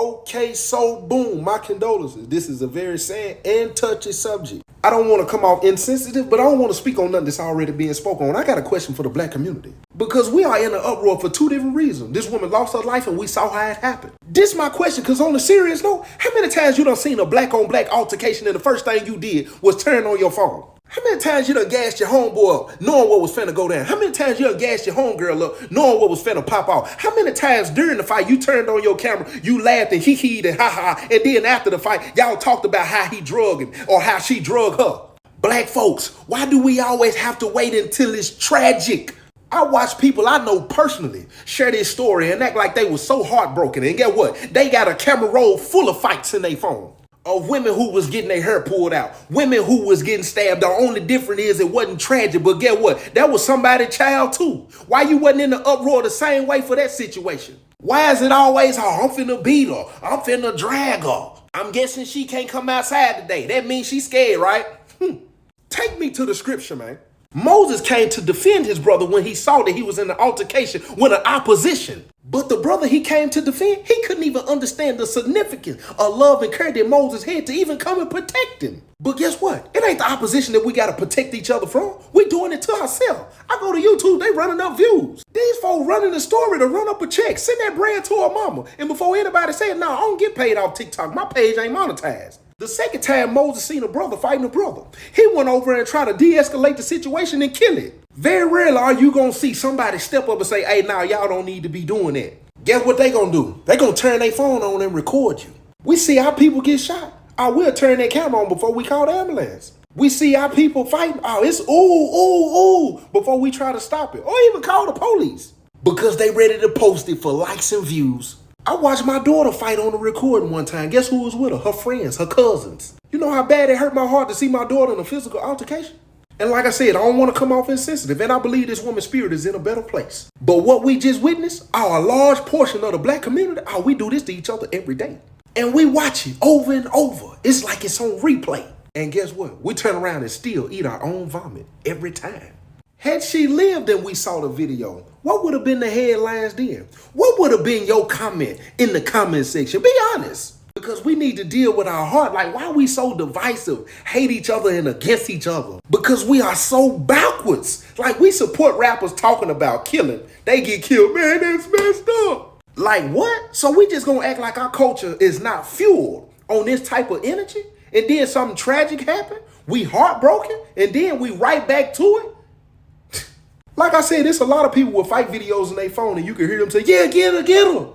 Okay, so boom, my condolences. This is a very sad and touchy subject. I don't want to come off insensitive, but I don't want to speak on nothing that's already being spoken on. I got a question for the black community. Because we are in an uproar for two different reasons. This woman lost her life and we saw how it happened. This my question, because on a serious note, how many times you done seen a black on black altercation and the first thing you did was turn on your phone? How many times you done gassed your homeboy up knowing what was finna go down? How many times you done gassed your homegirl up knowing what was finna pop off? How many times during the fight you turned on your camera, you laughed and hee-heed and ha-ha, and then after the fight, y'all talked about how he drugged him or how she drugged her? Black folks, why do we always have to wait until it's tragic? I watch people I know personally share this story and act like they were so heartbroken. And get what? They got a camera roll full of fights in their phone. Of women who was getting their hair pulled out. Women who was getting stabbed. The only difference is it wasn't tragic. But get what? That was somebody's child too. Why you wasn't in the uproar the same way for that situation? Why is it always, oh, I'm finna beat her. I'm finna drag her. I'm guessing she can't come outside today. That means she's scared, right? Take me to the scripture, man. Moses came to defend his brother when he saw that he was in an altercation with an opposition. But the brother he came to defend, he couldn't even understand the significance of love and care that Moses had to even come and protect him. But guess what? It ain't the opposition that we got to protect each other from. We're doing it to ourselves. I go to YouTube, they running up views. These folks running a story to run up a check, send that bread to her mama. And before anybody said, no, I don't get paid off TikTok. My page ain't monetized. The second time Moses seen a brother fighting a brother, he went over and tried to de-escalate the situation and kill it. Very rarely are you going to see somebody step up and say, hey, now y'all don't need to be doing that. Guess what they going to do? They going to turn their phone on and record you. We see how people get shot. I will turn that camera on before we call the ambulance. We see our people fighting. Oh, it's ooh, before we try to stop it. Or even call the police. Because they ready to post it for likes and views. I watched my daughter fight on the recording one time. Guess who was with her? Her friends, her cousins. You know how bad it hurt my heart to see my daughter in a physical altercation? And like I said, I don't want to come off insensitive, and I believe this woman's spirit is in a better place. But what we just witnessed, a large portion of the black community, we do this to each other every day. And we watch it over and over. It's like it's on replay. And guess what? We turn around and still eat our own vomit every time. Had she lived and we saw the video, what would have been the headlines then? What would have been your comment in the comment section? Be honest. Because we need to deal with our heart. Like, why are we so divisive, hate each other and against each other? Because we are so backwards. Like, we support rappers talking about killing. They get killed. Man, that's messed up. Like, what? So we just gonna act like our culture is not fueled on this type of energy? And then something tragic happened? We heartbroken? And then we right back to it? Like I said, there's a lot of people with fight videos on their phone and you can hear them say, yeah, get her.